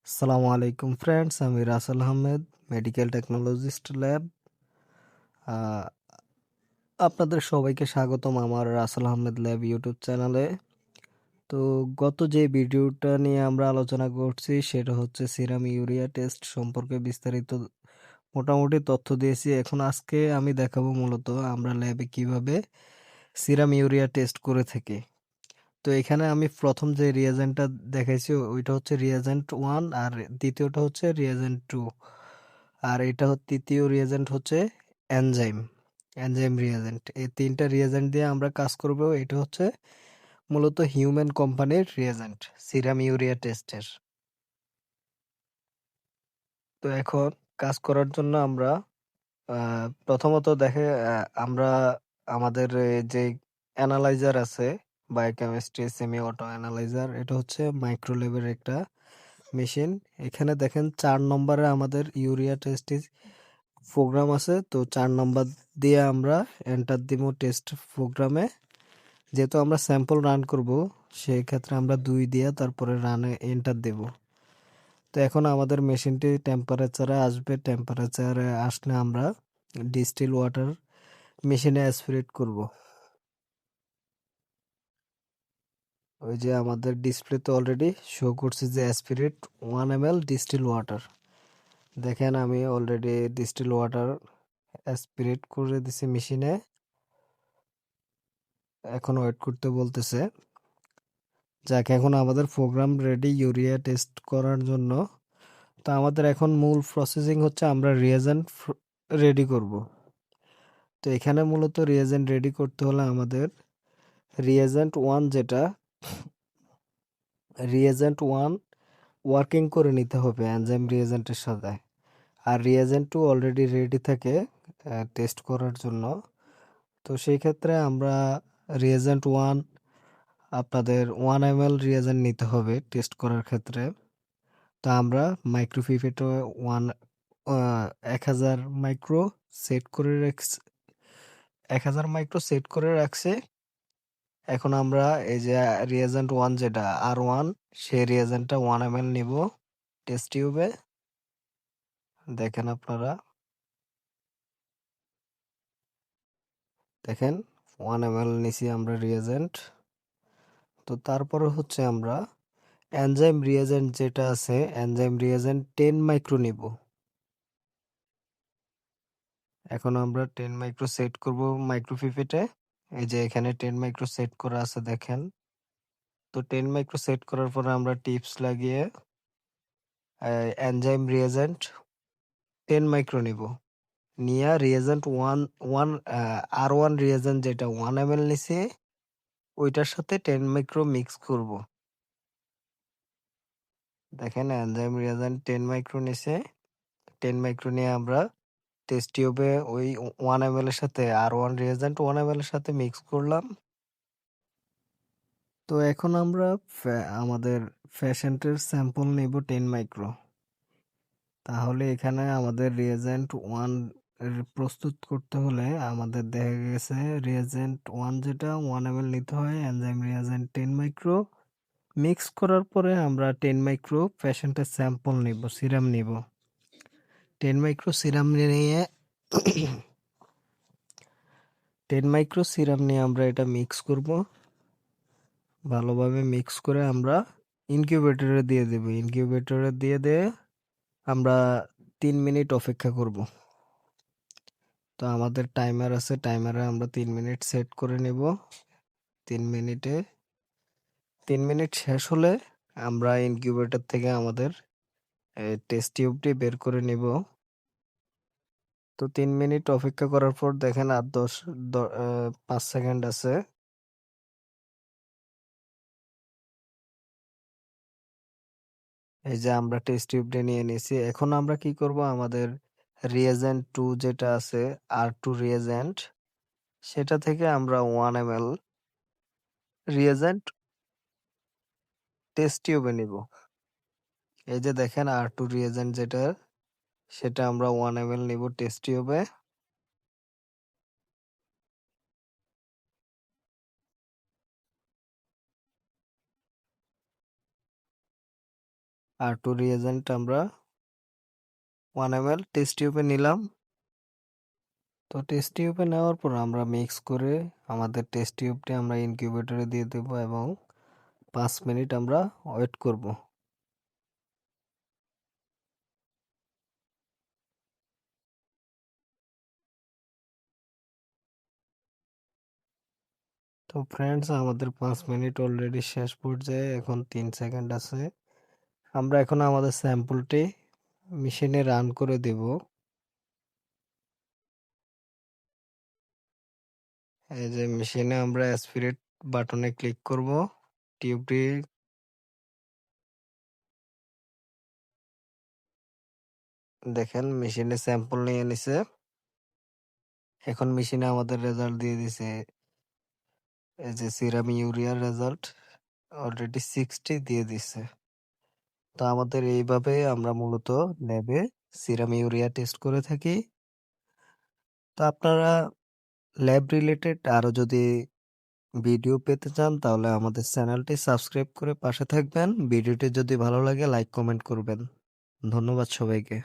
আসসালামু আলাইকুম ফ্রেন্ডস, আমি Rasel Ahmed, medical technologist lab. আহ, আপনাদের সবাইকে স্বাগতম আমার রাসেল আহমেদ ল্যাব ইউটিউব চ্যানেলে। তো গত যে ভিডিওটা নিয়ে আমরা আলোচনা করছি সেটা হচ্ছে সিরাম ইউরিয়া টেস্ট সম্পর্কে বিস্তারিত মোটামুটি তথ্য দিয়েছি। এখন আজকে আমি দেখাবো মূলত আমরা ল্যাবে কিভাবে সিরাম ইউরিয়া টেস্ট করে থাকি। তো এখানে আমি প্রথম যে রিয়াজেন্টটা দেখাইছি ওইটা হচ্ছে রিয়াজেন্ট 1, আর দ্বিতীয়টা হচ্ছে রিয়াজেন্ট 2, আর এটা তৃতীয় রিয়েজেন্ট হচ্ছে এনজাইম রিয়েজেন্ট। এই তিনটা রিয়েজেন্ট দিয়ে আমরা কাজ করব। এটা হচ্ছে মূলত হিউম্যান কোম্পানির রিয়েজেন্ট সিরাম ইউরিয়া টেস্টের। তো এখন কাজ করার জন্য আমরা প্রথমত আমরা আমাদের যে অ্যানালাইজার আছে, বায়োকেমিস্ট্রি সেমি অটো অ্যানালাইজার, এটা হচ্ছে মাইক্রোলেভের একটা মেশিন। এখানে দেখেন 4 নম্বরে আমাদের ইউরিয়া টেস্ট প্রোগ্রাম আছে। তো 4 নম্বর দিয়ে আমরা এন্টার দিব টেস্ট প্রোগ্রামে। যেহেতু আমরা স্যাম্পল রান করব, সেই ক্ষেত্রে আমরা 2 দিয়ে তারপরে রানে এন্টার দেব। তো এখন আমাদের মেশিনটি টেম্পারেচারে আসবে। টেম্পারেচারে আসলে আমরা ডিস্টিল ওয়াটার মেশিনে অ্যাসপিরেট করব। ওই যে আমাদের ডিসপ্লেতে অলরেডি শো করছে যে অ্যাসপিরেট 1 ml ডিস্টিল ওয়াটার। দেখেন আমি অলরেডি ডিস্টিল ওয়াটার অ্যাসপিরেট করে দিছি মেশিনে। এখন ওয়েট করতে বলতেছে। যাক, এখন আমাদের প্রোগ্রাম রেডি ইউরিয়া টেস্ট করার জন্য। তো আমাদের এখন মূল প্রসেসিং হচ্ছে আমরা রিয়েজেন্ট রেডি করব। তো এখানে মূলত রিয়েজেন্ট রেডি করতে হলে আমাদের রিয়েজেন্ট 1 ওয়ার্কিং করে নিতে হবে এনজাইম রিয়েজেন্টের সাথে। আর রিয়েজেন্ট 2 অলরেডি রেডি থাকে টেস্ট করার জন্য। তো সেই ক্ষেত্রে আমরা রিয়েজেন্ট 1 আপনাদের 1 ml রিয়েজেন্ট নিতে হবে টেস্ট করার ক্ষেত্রে। তা আমরা মাইক্রোফিফেটে 1000 মাইক্রো সেট করে রাখছি। 1000 মাইক্রো সেট করে রাখছে। এখন আমরা এই যে রিয়েজেন্ট 1 যেটা R1, সেই রিয়েজেন্টটা 1 ml নিব টেস্ট টিউবে। দেখেন আপনারা, দেখেন 1 ml নিছি আমরা রিয়েজেন্ট। তো তারপরে হচ্ছে আমরা এনজাইম রিয়েজেন্ট যেটা আছে, এনজাইম রিয়েজেন্ট 10 মাইক্রো নিব। এখন আমরা 10 মাইক্রো সেট করব মাইক্রোফিফেটে। এই যে এখানে 10 মাইক্রো সেট করা আছে দেখেন। তো 10 মাইক্রো সেট করার পরে আমরা টিপস লাগিয়ে এনজাইম রিয়েজেন্ট 10 মাইক্রো নিব। নিয়ে reagent one one R1 reagent যেটা 1 ml নিছে ওইটার সাথে 10 মাইক্রো মিক্স করব। দেখেন এনজাইম রিয়েজেন্ট 10 মাইক্রো নিছে। 10 মাইক্রো নিয়ে আমরা টেস্ট টিউবে ওই 1 ml এর সাথে R1 রিয়েজেন্ট 1 ml এর সাথে মিক্স করলাম। তো এখন আমরা আমাদের পেশেন্টের স্যাম্পল নেব 10 মাইক্রো। তাহলে এখানে আমাদের রিয়েজেন্ট 1 প্রস্তুত করতে হলে আমাদের দেখা গেছে রিয়েজেন্ট 1 যেটা 1 ml নিতে হয়, এনজাইম রিয়েজেন্ট 10 মাইক্রো মিক্স করার পরে আমরা 10 মাইক্রো পেশেন্টের স্যাম্পল নিব, সিরাম নিব। 10 মাইক্রো সিরাম নিয়ে 10 মাইক্রো সিরাম নিয়ে আমরা এটা মিক্স করব। ভালোভাবে মিক্স করে আমরা ইনকিউবেটরে দিয়ে দেব। ইনকিউবেটরে দিয়ে আমরা 3 মিনিট অপেক্ষা করব। তো আমাদের টাইমার আছে, টাইমারে আমরা 3 মিনিট সেট করে নেব। 3 মিনিটে 3 মিনিট শেষ হলে আমরা ইনকিউবেটর থেকে আমাদের টেস্ট টিউবটি বের করে নিব। তো 3 মিনিট অপেক্ষা করার পর দেখেন আর 5 সেকেন্ড আছে। এই যে আমরা টেস্ট টিউবটা নিয়ে নিয়েছি। এখন আমরা কি করব, আমাদের রিয়েজেন্ট 2 যেটা আছে, R2 রিয়েজেন্ট, সেটা থেকে আমরা 1 ml রিয়েজেন্ট টেস্ট টিউবে নিব। এই যে দেখেন R2 রিয়েজেন্ট যেটা, সেটা আমরা 1 ml নিব টেস্ট টিউবে। R2 রিয়েজেন্ট আমরা 1 ml টেস্ট টিউবে নিলাম। তো টেস্ট টিউবে নেওয়ার পর আমরা মিক্স করে আমাদের টেস্ট টিউবটি আমরা ইনকিউবেটরে দিয়ে দেব এবং 5 মিনিট আমরা ওয়েট করব। তো ফ্রেন্ডস, আমাদের 5 মিনিট অলরেডি শেষ পর্যায়ে, এখন 3 সেকেন্ড আছে। আমরা এখন আমাদের স্যাম্পলটি মেশিনে রান করে দেব। এই যে মেশিনে আমরা অ্যাসপিরেট বাটনে ক্লিক করব। টিউবটি দেখেন মেশিনে স্যাম্পল নিয়ে নিছে। এখন মেশিনে আমাদের রেজাল্ট দিয়ে দিছে। এই যে সিরাম ইউরিয়ার রেজাল্ট অলরেডি 60 দিয়ে দিছে। তো আমাদের এইভাবে আমরা মূলত ল্যাবে সিরাম ইউরিয়া টেস্ট করে থাকি। তো আপনারা ল্যাব রিলেটেড আরো যদি ভিডিও পেতে চান তাহলে আমাদের চ্যানেলটি সাবস্ক্রাইব করে পাশে থাকবেন। ভিডিওটি যদি ভালো লাগে লাইক কমেন্ট করবেন। ধন্যবাদ সবাইকে।